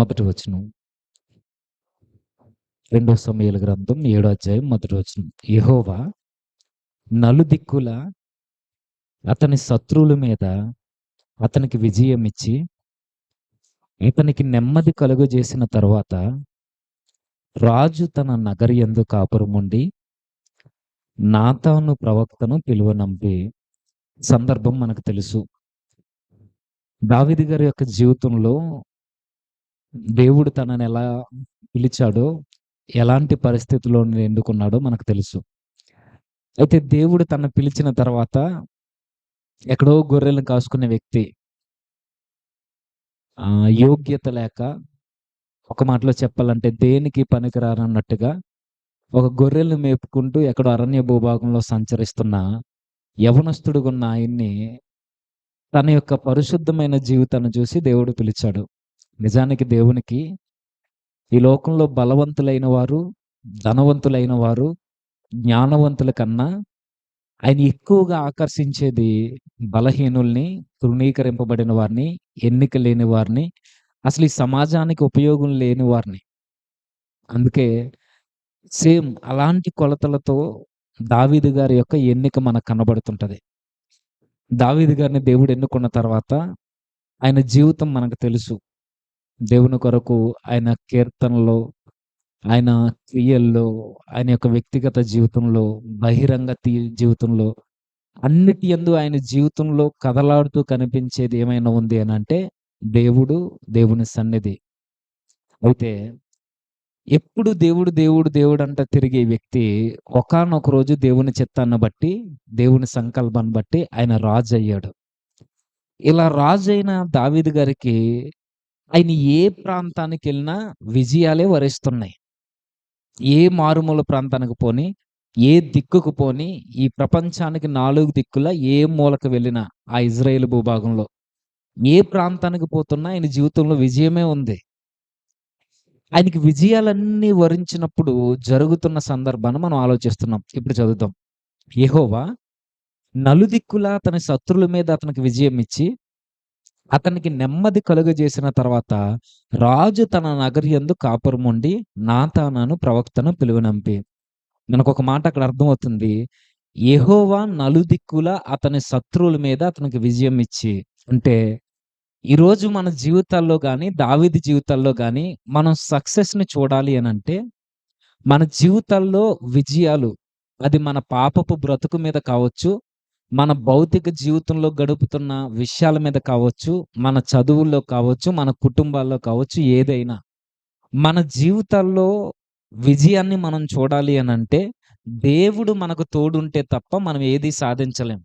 మొదటి వచనం. 2 సమూయేలు గ్రంథం 7వ అధ్యాయం మొదటి వచనం. యెహోవా నలుదిక్కులా అతని శత్రువుల మీద అతనికి విజయమిచ్చి, ఇతనికి నెమ్మది కలుగజేసిన తరువాత, రాజు తన నగరియందు కాపురముండి నాతాను ప్రవక్తను పిలువనంపి. సందర్భం మనకు తెలుసు. దావీదు గారి యొక్క జీవితంలో దేవుడు తనని ఎలా పిలిచాడో, ఎలాంటి పరిస్థితిలో ఎన్నుకున్నాడో మనకు తెలుసు. అయితే దేవుడు తనను పిలిచిన తర్వాత ఎక్కడో గొర్రెలను కాసుకునే వ్యక్తి, యోగ్యత లేక, ఒక మాటలో చెప్పాలంటే దేనికి పనికిరానన్నట్టుగా ఒక గొర్రెలను మేపుకుంటూ ఎక్కడో అరణ్య భూభాగంలో సంచరిస్తున్న యవనస్తుడుగున్న ఆయన్ని తన యొక్క పరిశుద్ధమైన జీవితాన్ని చూసి దేవుడు పిలిచాడు. నిజానికి దేవునికి ఈ లోకంలో బలవంతులైన వారు, ధనవంతులైన వారు, జ్ఞానవంతుల కన్నా ఆయన ఎక్కువగా ఆకర్షించేది బలహీనుల్ని, తృణీకరింపబడిన వారిని, ఎన్నిక లేని వారిని, అసలు ఈ సమాజానికి ఉపయోగం లేని వారిని. అందుకే సేమ్ అలాంటి కొలతలతో దావీదు గారి యొక్క ఎన్నిక మనకు కనబడుతుంటది. దావీదు గారిని దేవుడు ఎన్నుకున్న తర్వాత ఆయన జీవితం మనకు తెలుసు. దేవుని కొరకు ఆయన కీర్తనలో, ఆయన క్రియల్లో, ఆయన యొక్క వ్యక్తిగత జీవితంలో, బహిరంగ జీవితంలో, అన్నిటి యందు ఆయన జీవితంలో కదలాడుతూ కనిపించేది ఏమైనా ఉంది అనంటే దేవుడు, దేవుని సన్నిధి. అయితే ఎప్పుడు దేవుడు దేవుడు దేవుడు అంట తిరిగే వ్యక్తి ఒకానొక రోజు దేవుని చిత్తాన్ని బట్టి, దేవుని సంకల్పాన్ని బట్టి ఆయన రాజు అయ్యాడు. ఇలా రాజు అయిన దావీదు గారికి ఆయన ఏ ప్రాంతానికి వెళ్ళినా విజయాలే వరిస్తున్నాయి. ఏ మారుమూల ప్రాంతానికి పోని, ఏ దిక్కుకు పోని, ఈ ప్రపంచానికి 4 దిక్కుల ఏ మూలకు వెళ్ళినా, ఆ ఇజ్రాయేలు భూభాగంలో ఏ ప్రాంతానికి పోతున్నా ఆయన జీవితంలో విజయమే ఉంది. ఆయనకి విజయాలన్నీ వరించినప్పుడు జరుగుతున్న సందర్భాన్ని మనం ఆలోచిస్తున్నాం. ఇప్పుడు చదువుదాం. యెహోవా నలుదిక్కులా తన శత్రువుల మీద అతనికి విజయం ఇచ్చి, అతనికి నెమ్మది కలుగజేసిన తర్వాత, రాజు తన నగరియందు కాపురముండి నాతాను ప్రవక్తను పిలువనంపి. మనకొక మాట అక్కడ అర్థమవుతుంది. యెహోవా నలుదిక్కులా అతని శత్రువుల మీద అతనికి విజయం ఇచ్చి. అంటే ఈరోజు మన జీవితాల్లో గానీ, దావీదు జీవితాల్లో గానీ మనం సక్సెస్‌ని చూడాలి అనంటే, మన జీవితాల్లో విజయాలు, అది మన పాపపు బ్రతుకు మీద కావచ్చు, మన భౌతిక జీవితంలో గడుపుతున్న విషయాల మీద కావచ్చు, మన చదువుల్లో కావచ్చు, మన కుటుంబాల్లో కావచ్చు, ఏదైనా. మన జీవితాల్లో విజయాన్ని మనం చూడాలి అనంటే, దేవుడు మనకు తోడుంటే తప్ప మనం ఏది సాధించలేం.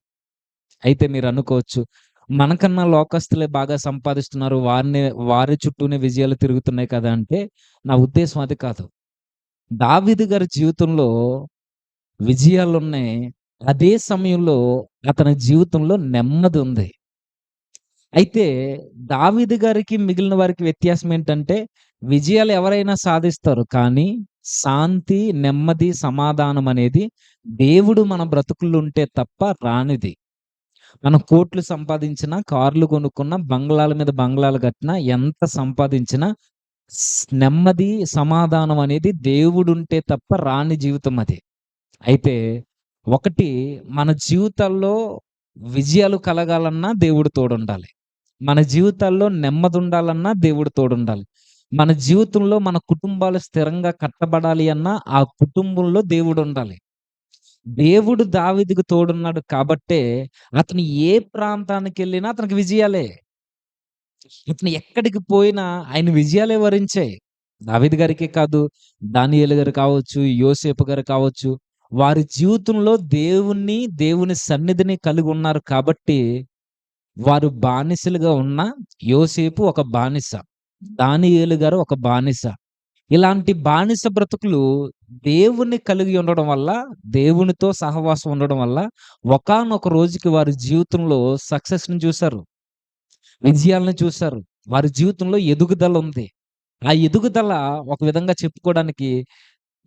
అయితే మీరనుకోవచ్చు, మనకన్నా లోకస్తులే బాగా సంపాదిస్తున్నారు, వారి చుట్టూనే విజయాలు తిరుగుతున్నాయి కదా అంటే, నా ఉద్దేశం అది కాదు. దావీదు గారి జీవితంలో విజయాలున్నాయి. అదే సమయంలో అతని జీవితంలో నెమ్మది ఉంది. అయితే దావీదు గారికి మిగిలిన వారికి వ్యత్యాసం ఏంటంటే, విజయాలు ఎవరైనా సాధిస్తారు. కానీ శాంతి, నెమ్మది, సమాధానం అనేది దేవుడు మన బ్రతుకుల్లో ఉంటే తప్ప రానిది. మనం కోట్లు సంపాదించినా, కార్లు కొనుక్కున్నా, బంగ్లాల మీద బంగ్లాలు కట్టినా, ఎంత సంపాదించినా నెమ్మది, సమాధానం అనేది దేవుడుంటే తప్ప రాని జీవితం అది. అయితే ఒకటి, మన జీవితాల్లో విజయాలు కలగాలన్నా దేవుడు తోడుండాలి. మన జీవితాల్లో నెమ్మదుండాలన్నా దేవుడు తోడుండాలి. మన జీవితంలో మన కుటుంబాలు స్థిరంగా కట్టబడాలి అన్నా ఆ కుటుంబంలో దేవుడుండాలి. దేవుడు దావీదుకు తోడున్నాడు కాబట్టే అతను ఏ ప్రాంతానికెళ్ళినా అతనికి విజయాలే. ఇతను ఎక్కడికి పోయినా ఆయన విజయాలే వరించాయి. దావీదు గారికే కాదు, దానియేలు గారు కావచ్చు, యోసేపు గారు కావచ్చు, వారి జీవితంలో దేవుణ్ణి, దేవుని సన్నిధిని కలిగి ఉన్నారు కాబట్టి వారు బానిసలుగా ఉన్న యోసేపు ఒక బానిస, దానియేలు గారు ఒక బానిస. ఇలాంటి బానిస బ్రతుకులు దేవుణ్ణి కలిగి ఉండడం వల్ల, దేవునితో సహవాసం ఉండడం వల్ల ఒకానొక రోజుకి వారి జీవితంలో సక్సెస్‌ని చూసారు. విజయాలను చూసారు. వారి జీవితంలో ఎదుగుదల ఉంది. ఆ ఎదుగుదల ఒక విధంగా చెప్పుకోవడానికి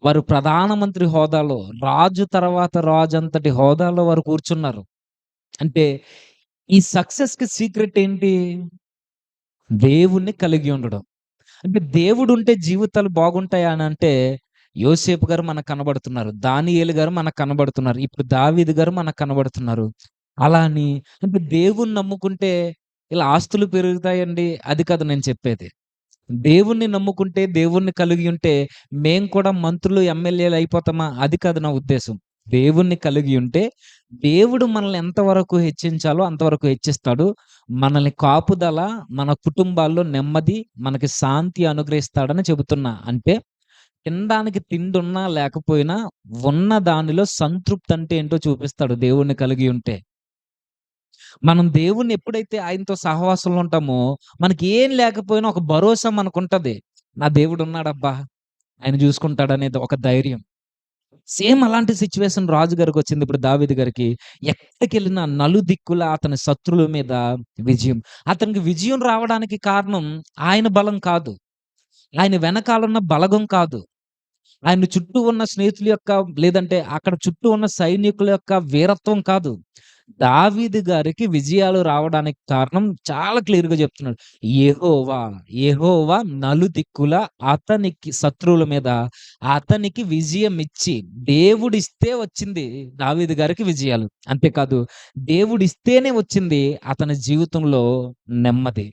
వారు ప్రధానమంత్రి హోదాలో, రాజు తర్వాత రాజంతటి హోదాలో వారు కూర్చున్నారు. అంటే ఈ సక్సెస్‌కి సీక్రెట్ ఏంటి? దేవుణ్ణి కలిగి ఉండడం. అంటే దేవుడుంటే జీవితాలు బాగుంటాయా అనంటే, యోసేపు గారు మనకు కనబడుతున్నారు. దానియేలు గారు మనకు కనబడుతున్నారు. ఇప్పుడు దావీదు గారు మనకు కనబడుతున్నారు. అలా అని అంటే దేవుడిని నమ్ముకుంటే ఇలా ఆస్తులు పెరుగుతాయండి. అది కాదు నేను చెప్పేది. దేవుణ్ణి నమ్ముకుంటే, దేవుణ్ణి కలిగి ఉంటే, మేము కూడా మంత్రులు, ఎమ్మెల్యేలు అయిపోతామా? అది కాదు నా ఉద్దేశం. దేవుణ్ణి కలిగి ఉంటే, దేవుడు మనల్ని ఎంతవరకు హెచ్చించాలో అంతవరకు హెచ్చిస్తాడు. మనల్ని కాపుదల, మన కుటుంబాల్లో నెమ్మది, మనకి శాంతి అనుగ్రహిస్తాడని చెబుతున్నా. అంటే తినడానికి తిండున్నా లేకపోయినా, ఉన్న దానిలో సంతృప్తి అంటే ఏంటో చూపిస్తాడు దేవుణ్ణి కలిగి ఉంటే. మనం దేవుణ్ణి ఎప్పుడైతే ఆయనతో సహవాసంలో ఉంటామో, మనకి ఏం లేకపోయినా ఒక భరోసా మనకుంటది. నా దేవుడున్నాడబ్బా! ఆయన చూసుకుంటాడనేది ఒక ధైర్యం. సేమ్ అలాంటి సిట్యుయేషన్ రాజు గారికొచ్చింది ఇప్పుడు దావీదు గారికి. ఎక్కడికెళ్ళినా నలుదిక్కులా అతని శత్రువుల మీద విజయం. అతనికి విజయం రావడానికి కారణం ఆయన బలం కాదు. ఆయన వెనకాలన్న బలగం కాదు. ఆయన చుట్టూ ఉన్న స్నేహితుల యొక్క లేదంటే అక్కడ చుట్టూ ఉన్న సైనికుల యొక్క వీరత్వం కాదు. దావీదు గారికి విజయాలు రావడానికి కారణం చాలా క్లియర్‌గా చెప్తున్నాడు. యెహోవా, యెహోవా నలుదిక్కుల అతనికి శత్రువుల మీద అతనికి విజయమిచ్చి దేవుడిస్తే వచ్చింది దావీదు గారికి విజయాలు. అంతేకాదు దేవుడిస్తేనే వచ్చింది అతని జీవితంలో నెమ్మది.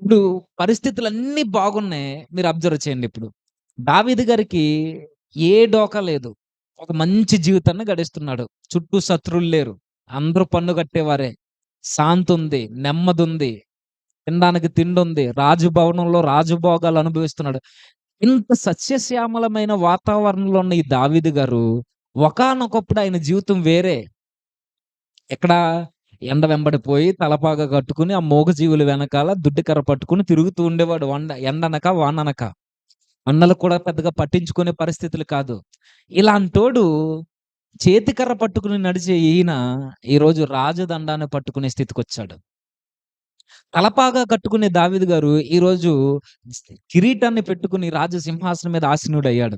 ఇప్పుడు పరిస్థితులన్నీ బాగున్నాయి. మీరు అబ్జర్వ్ చేయండి ఇప్పుడు. దావీదు గారికి ఏ డోకా లేదు. ఒక మంచి జీవితాన్ని గడిస్తున్నాడు. చుట్టూ శత్రువులు లేరు. అందరూ పన్ను కట్టేవారే. శాంతుంది, నెమ్మదుంది, తినడానికి తిండుంది. రాజభవనంలో రాజభోగాలు అనుభవిస్తున్నాడు. ఇంత సస్యశ్యామలమైన వాతావరణంలో ఉన్న ఈ దావీదు గారు ఒకానొకప్పుడు ఆయన జీవితం వేరే. ఎక్కడ ఎండ వెంబడిపోయి తలపాగా కట్టుకొని, ఆ మూగజీవుల వెనకాల దుడ్డికర్ర పట్టుకొని తిరుగుతూ ఉండేవాడు. ఎండనక, వాననక. అన్నలు కూడా పెద్దగా పట్టించుకునే పరిస్థితులు కాదు. ఇలాంటోడు చేతికర్ర పట్టుకుని నడిచే ఈయన ఈరోజు రాజదండాన్ని పట్టుకునే స్థితికొచ్చాడు. తలపాగా కట్టుకునే దావీదు గారు ఈరోజు కిరీటాన్ని పెట్టుకుని రాజసింహాసనం మీద ఆసీనుడయ్యాడు.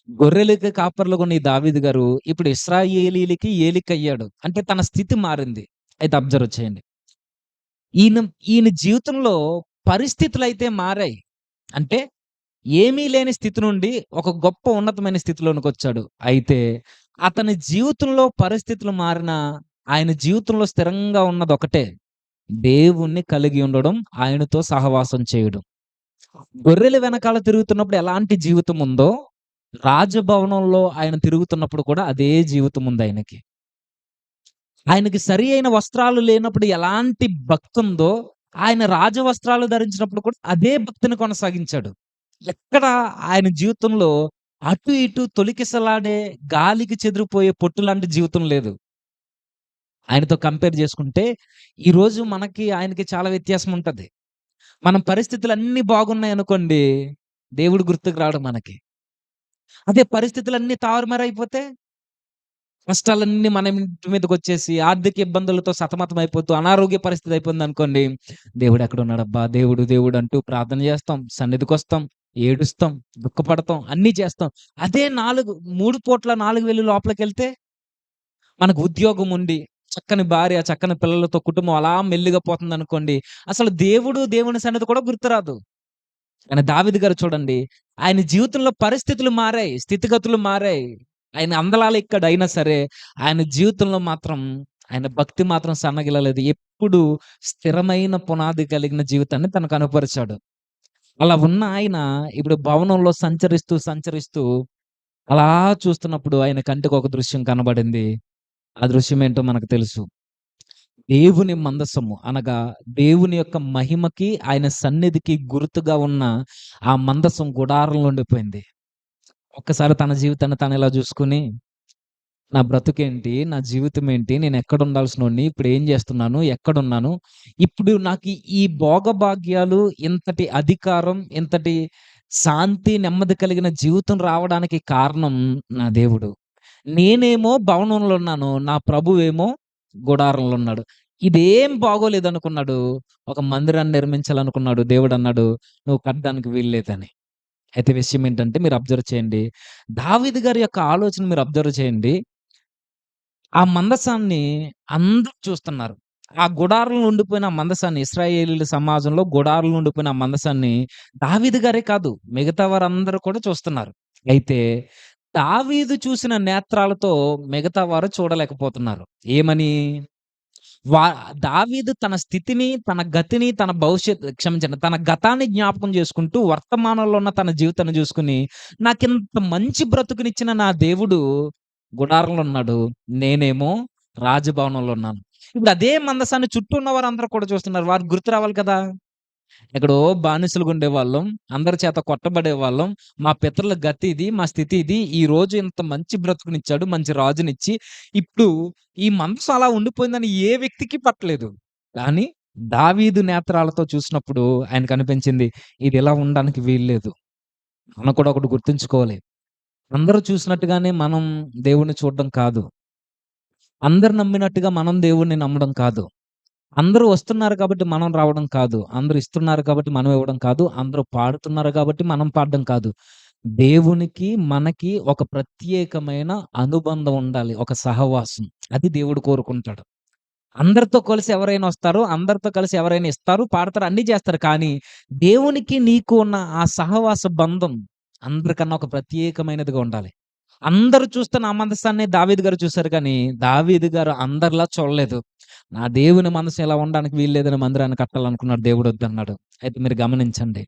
గొర్రెలకి కాపర్లుగా ఉన్న ఈ దావీదు గారు ఇప్పుడు ఇశ్రాయేలీయులకి ఏలికయ్యాడు. అంటే తన స్థితి మారింది. అయితే అబ్జర్వ్ చేయండి. ఈయన ఈయన జీవితంలో పరిస్థితులైతే మారాయి. అంటే ఏమీ లేని స్థితి నుండి ఒక గొప్ప ఉన్నతమైన స్థితిలోనికొచ్చాడు. అయితే అతని జీవితంలో పరిస్థితులు మారినా, ఆయన జీవితంలో స్థిరంగా ఉన్నదొకటే. దేవుణ్ణి కలిగి ఉండడం, ఆయనతో సహవాసం చేయడం. గొర్రెల వెనకాల తిరుగుతున్నప్పుడు ఎలాంటి జీవితం ఉందో, రాజభవనంలో ఆయన తిరుగుతున్నప్పుడు కూడా అదే జీవితం ఉందాయనకి. ఆయనకి సరి అయిన వస్త్రాలు లేనప్పుడు ఎలాంటి భక్తుందో, ఆయన రాజవస్త్రాలు ధరించినప్పుడు కూడా అదే భక్తిని కొనసాగించాడు. ఎక్కడ ఆయన జీవితంలో అటు ఇటు తొలికిసలాడే, గాలికి చెదిరిపోయే పొట్టులాంటి జీవితం లేదు. ఆయనతో కంపేర్ చేసుకుంటే, ఈరోజు మనకి, ఆయనకి చాలా వ్యత్యాసం ఉంటది. మనం పరిస్థితులన్నీ బాగున్నాయనుకోండి, దేవుడు గుర్తుకు రాడు మనకి. అదే పరిస్థితులన్నీ తారుమారైపోతే కష్టాలన్నీ మన ఇంటి మీదకొచ్చేసి, ఆర్థిక ఇబ్బందులతో సతమతమైపోతూ, అనారోగ్య పరిస్థితి అయిపోయిందనుకోండి, దేవుడెక్కడున్నాడబ్బా! దేవుడు, దేవుడు అంటూ ప్రార్థన చేస్తాం, సన్నిధికొస్తాం, ఏడుస్తాం, దుఃఖపడతాం, అన్నీ చేస్తాం. అదే 3 పూట్ల 4 వెళ్లి లోపలికెళ్తే, మనకు ఉద్యోగం ఉండి, చక్కని భార్య, చక్కని పిల్లలతో కుటుంబం అలా మెల్లిగా పోతుందనుకోండి, అసలు దేవుడు, దేవుని సన్నిధి కూడా గుర్తురాదు. కానీ దావీదు గారు చూడండి, ఆయన జీవితంలో పరిస్థితులు మారాయి, స్థితిగతులు మారాయి. ఆయన అందలాలు ఎక్కడైనా సరే, ఆయన జీవితంలో మాత్రం ఆయన భక్తి మాత్రం సన్నగిల్లలేదు. ఎప్పుడు స్థిరమైన పునాది కలిగిన జీవితాన్ని తనకు కనపరిచాడు. అలా ఉన్న ఆయన ఇప్పుడు భవనంలో సంచరిస్తూ, సంచరిస్తూ అలా చూస్తున్నప్పుడు ఆయన కంటికి ఒక దృశ్యం కనబడింది. ఆ దృశ్యం ఏంటో మనకు తెలుసు. దేవుని మందసము అనగా దేవుని యొక్క మహిమకి, ఆయన సన్నిధికి గుర్తుగా ఉన్న ఆ మందసం గుడారంలో ఉండిపోయింది. ఒక్కసారి తన జీవితాన్ని తను ఇలా చూసుకొని, నా బ్రతుకేంటి? నా జీవితం ఏంటి? నేను ఎక్కడుండాల్సినోడిని? ఇప్పుడు ఏం చేస్తున్నాను? ఎక్కడున్నాను? ఇప్పుడు నాకు ఈ భోగభాగ్యాలు, ఇంతటి అధికారం, ఇంతటి శాంతి, నెమ్మది కలిగిన జీవితం రావడానికి కారణం నా దేవుడు. నేనేమో భవనంలో ఉన్నాను. నా ప్రభువేమో గుడారంలో ఉన్నాడు. ఇదేం బాగోలేదనుకున్నాడు. ఒక మందిరాన్ని నిర్మించాలనుకున్నాడు. దేవుడన్నాడు, "నువ్వు కట్టడానికి వీల్లేదని." అయితే విషయం ఏంటంటే మీరు అబ్జర్వ్ చేయండి. దావీదు గారి యొక్క ఆలోచన మీరు అబ్జర్వ్ చేయండి. ఆ మందసాన్ని అందరూ చూస్తున్నారు. ఆ గుడారంలో ఉండిపోయిన ఆ మందసాన్ని ఇశ్రాయేలీయుల సమాజంలో గుడారంలో ఉండిపోయిన ఆ మందసాన్ని దావీదు గారే కాదు, మిగతా వారందరూ కూడా చూస్తున్నారు. అయితే దావీదు చూసిన నేత్రాలతో మిగతా వారు చూడలేకపోతున్నారు. ఏమని? వా దావీదు తన స్థితిని, తన గతిని, తన క్షమించండి, తన గతాన్ని జ్ఞాపకం చేసుకుంటూ వర్తమానంలో ఉన్న తన జీవితాన్ని చూసుకొని, నాకింత మంచి బ్రతుకునిచ్చిన నా దేవుడు గుడారంలో ఉన్నాడు. నేనేమో రాజభవనంలో ఉన్నాను. ఇప్పుడు అదే మందసాన్ని చుట్టూ ఉన్న వారందరూ కూడా చూస్తున్నారు. వారికి గుర్తు రావాలి కదా! ఎక్కడో బానిసలుగా ఉండేవాళ్ళం. అందరి చేత కొట్టబడేవాళ్ళం. మా పితరుల గతి ఇది. మా స్థితి ఇది. ఈరోజు ఇంత మంచి బ్రతుకునిచ్చాడు. మంచి రాజునిచ్చి, ఇప్పుడు ఈ మనసు అలా ఉండిపోయిందని ఏ వ్యక్తికి పట్టలేదు. కానీ దావీదు నేత్రాలతో చూసినప్పుడు ఆయనకనిపించింది, ఇది ఇలా ఉండడానికి వీల్లేదు. మనం కూడా ఒకటి గుర్తుంచుకోవాలి. అందరూ చూసినట్టుగానే మనం దేవుడిని చూడడం కాదు. అందరు నమ్మినట్టుగా మనం దేవుడిని నమ్మడం కాదు. అందరూ వస్తున్నారు కాబట్టి మనం రావడం కాదు. అందరూ ఇస్తున్నారు కాబట్టి మనం ఇవ్వడం కాదు. అందరూ పాడుతున్నారు కాబట్టి మనం పాడడం కాదు. దేవునికి, మనకి ఒక ప్రత్యేకమైన అనుబంధం ఉండాలి. ఒక సహవాసం. అది దేవుడు కోరుకుంటాడు. అందరితో కలిసి ఎవరైనా వస్తారు. అందరితో కలిసి ఎవరైనా ఇస్తారు, పాడతారు, అన్నీ చేస్తారు. కానీ దేవునికి నీకు ఉన్న ఆ సహవాస బంధం అందరికన్నా ఒక ప్రత్యేకమైనదిగా ఉండాలి. అందరూ చూస్తున్న ఆ మందసాన్ని దావీదు గారు చూసారు కానీ, దావీదు గారు అందరిలా చూడలేదు. నా దేవుని మనసు ఇలా ఉండడానికి వీల్లేదని మందిరాన్ని కట్టాలనుకున్నాడు. దేవుడు వద్దన్నాడు. అయితే మీరు గమనించండి.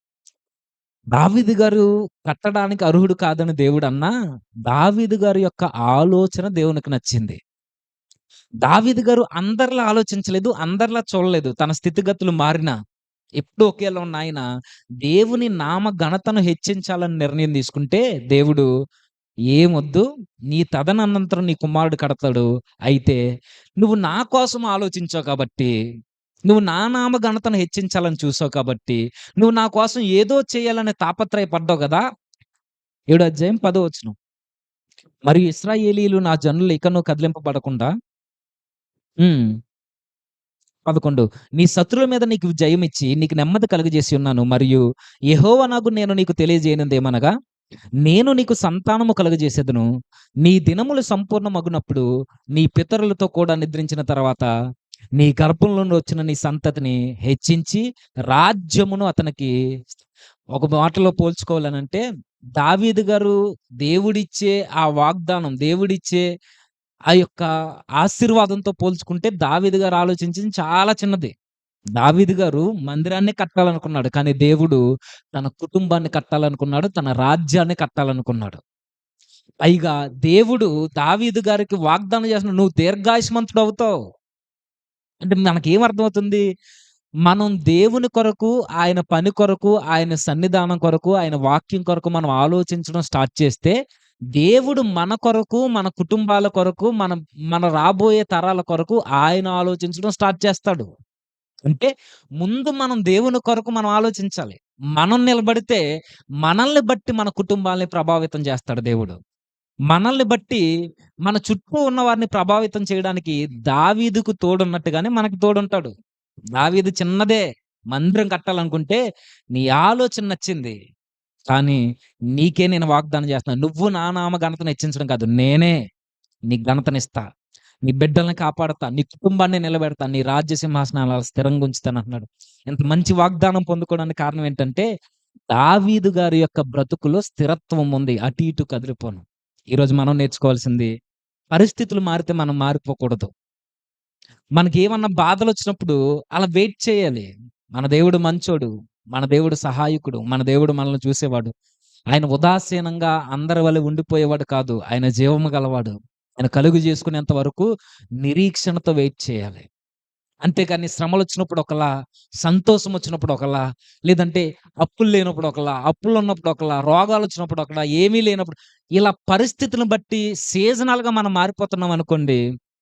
దావీదు గారు కట్టడానికి అర్హుడు కాదని దేవుడన్నా, దావీదు గారి యొక్క ఆలోచన దేవునికి నచ్చింది. దావీదు గారు అందరిలా ఆలోచించలేదు. అందరిలా చూడలేదు. తన స్థితిగతులు మారినా, ఎప్పుడూ ఒకేలా ఉన్న ఆయన దేవుని నామ ఘనతను హెచ్చించాలని నిర్ణయం తీసుకుంటే, దేవుడు ఏమొద్దు, నీ తదనంతరం నీ కుమారుడు కడతాడు. అయితే నువ్వు నా కోసం ఆలోచించావు కాబట్టి, నువ్వు నా నామ ఘనతను హెచ్చించాలని చూసావు కాబట్టి, నువ్వు నా కోసం ఏదో చేయాలని తాపత్రయపడ్డావు గదా! 7 అధ్యాయం 10 వచనం. మరియు ఇశ్రాయేలీయులు నా జనులు ఇకను కదిలింపబడకుండా హ్మ్. 11 నీ శత్రువుల మీద నీకు జయమిచ్చి, నీకు నెమ్మది కలుగజేసి ఉన్నాను. మరియు యెహోవానగు నేను నీకు తెలియజేయనిదేమనగా, నేను నీకు సంతానము కలుగజేసేదను. నీ దినములు సంపూర్ణమగునప్పుడు, నీ పితరులతో కూడా నిద్రించిన తర్వాత, నీ గర్భంలో నుండి వచ్చిన నీ సంతతిని హెచ్చించి, రాజ్యమును అతనికి ఒక మాటలో పోల్చుకోవాలనంటే, దావీదు గారు దేవుడిచ్చే ఆ వాగ్దానం, దేవుడిచ్చే ఆ యొక్క ఆశీర్వాదంతో పోల్చుకుంటే దావీదు గారు ఆలోచించింది చాలా చిన్నది. దావీదు గారు మందిరాన్నే కట్టాలనుకున్నాడు. కానీ దేవుడు తన కుటుంబాన్ని కట్టాలనుకున్నాడు. తన రాజ్యాన్ని కట్టాలనుకున్నాడు. పైగా దేవుడు దావీదు గారికి వాగ్దానం చేస్తున్నాడు. నువ్వు దీర్ఘాయుష్మంతుడవుతావు. అంటే మనకేం అర్థమవుతుంది? మనం దేవుని కొరకు, ఆయన పని కొరకు, ఆయన సన్నిధానం కొరకు, ఆయన వాక్యం కొరకు మనం ఆలోచించడం స్టార్ట్ చేస్తే, దేవుడు మన కొరకు, మన కుటుంబాల కొరకు, మన రాబోయే తరాల కొరకు ఆయన ఆలోచించడం స్టార్ట్ చేస్తాడు. అంటే ముందు మనం దేవుని కొరకు మనం ఆలోచించాలి. మనం నిలబడితే మనల్ని బట్టి మన కుటుంబాల్ని ప్రభావితం చేస్తాడు దేవుడు. మనల్ని బట్టి మన చుట్టూ ఉన్న వారిని ప్రభావితం చేయడానికి దావీదుకు తోడున్నట్టుగానే మనకు తోడుంటాడు. దావీదు చిన్నదే మందిరం కట్టాలనుకుంటే, నీ ఆలోచన నచ్చింది. కానీ నీకే నేను వాగ్దానం చేస్తున్నాను. నువ్వు నా నామ ఘనతను హెచ్చించడం కాదు. నేనే నీకు ఘనతనిస్తా. నీ బిడ్డల్ని కాపాడతా. నీ కుటుంబాన్ని నిలబెడతా. నీ రాజ్య సింహాసనాలు స్థిరంగా ఉంచుతానంటున్నాడు. ఇంత మంచి వాగ్దానం పొందుకోవడానికి కారణం ఏంటంటే, దావీదు గారి యొక్క బ్రతుకులో స్థిరత్వం ఉంది. అటు ఇటు కదిలిపోను. ఈరోజు మనం నేర్చుకోవాల్సింది, పరిస్థితులు మారితే మనం మారిపోకూడదు. మనకేమన్నా బాధలొచ్చినప్పుడు అలా వెయిట్ చేయాలి. మన దేవుడు మంచోడు. మన దేవుడు సహాయకుడు. మన దేవుడు మనల్ని చూసేవాడు. ఆయన ఉదాసీనంగా అందరి వలె ఉండిపోయేవాడు కాదు. ఆయన జీవము గలవాడు. ఆయన కలుగు చేసుకునేంత వరకు నిరీక్షణతో వెయిట్ చేయాలి. అంతేగాని శ్రమలొచ్చినప్పుడు ఒకలా, సంతోషమొచ్చినప్పుడు ఒకలా, లేదంటే అప్పులు లేనప్పుడు ఒకలా, అప్పులున్నప్పుడు ఒకలా, రోగాలొచ్చినప్పుడు ఒకలా, ఏమీ లేనప్పుడు ఇలా పరిస్థితిని బట్టి సీజనల్‌గా మనం మారిపోతున్నామనుకోండి,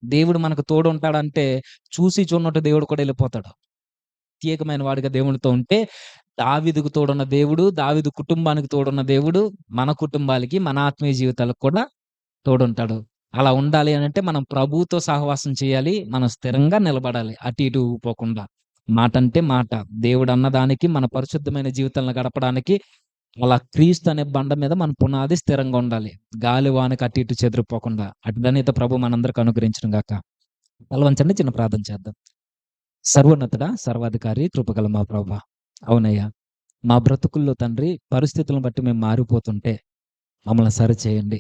దేవుడు మనకు తోడుంటాడంటే చూసి చూడనట్టు దేవుడు కూడా ఎళ్ళిపోతాడు. ప్రత్యేకమైన వాడిగా దేవునితో ఉంటే, దావీదుకు తోడున్న దేవుడు, దావీదు కుటుంబానికి తోడున్న దేవుడు, మన కుటుంబాలకి, మన ఆత్మీయ జీవితాలకు కూడా తోడుంటాడు. అలా ఉండాలి అనంటే మనం ప్రభువుతో సహవాసం చేయాలి. మనం స్థిరంగా నిలబడాలి. అటు ఇటు ఊగిపోకుండా. మాటంటే మాట. దేవుడన్న దానికి మన పరిశుద్ధమైన జీవితాలను గడపడానికి అలా క్రీస్తు అనే బండ మీద మన పునాది స్థిరంగా ఉండాలి. గాలి వానకి అటు ఇటు చెదిరిపోకుండా. అటు ధన్యత ప్రభు మనందరికి అనుగ్రహించును గాక. తల వంచండి, చిన్న ప్రార్థన చేద్దాం. సర్వోన్నతుడా, సర్వాధికారి, కృపగల మా ప్రభా! అవునయ్యా. మా బ్రతుకుల్లో తండ్రి పరిస్థితులను బట్టి మేము మారిపోతుంటే మమ్మల్ని సరిచేయండి.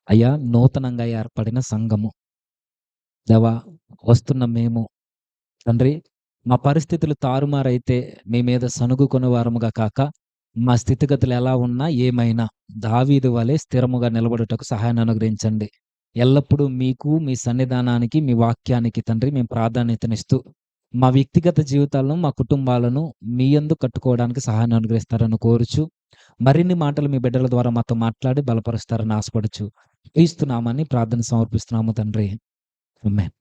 అయ్యా, నూతనంగా ఏర్పడిన సంఘము, దేవా, వస్తున్న మేము తండ్రి, మా పరిస్థితులు తారుమారైతే మీ మీద సణుగుకొనే వారముగా కాక, మా స్థితిగతులు ఎలా ఉన్నా ఏమైనా దావీదు వలె స్థిరముగా నిలబడుటకు సహాయాన్ని అనుగ్రహించండి. ఎల్లప్పుడూ మీకు, మీ సన్నిధానానికి, మీ వాక్యానికి తండ్రి మేము ప్రాధాన్యతనిస్తూ, మా వ్యక్తిగత జీవితాలను, మా కుటుంబాలను మీ యందు కట్టుకోవడానికి సహాయాన్ని అనుగ్రహిస్తారని కోరుచు, మరిన్ని మాటలు మీ బిడ్డల ద్వారా మాతో మాట్లాడి బలపరుస్తారని ఆశపడుచు, క్రీస్తు నామాన్ని ప్రార్థన సమర్పిస్తున్నాము తండ్రి. ఆమేన్.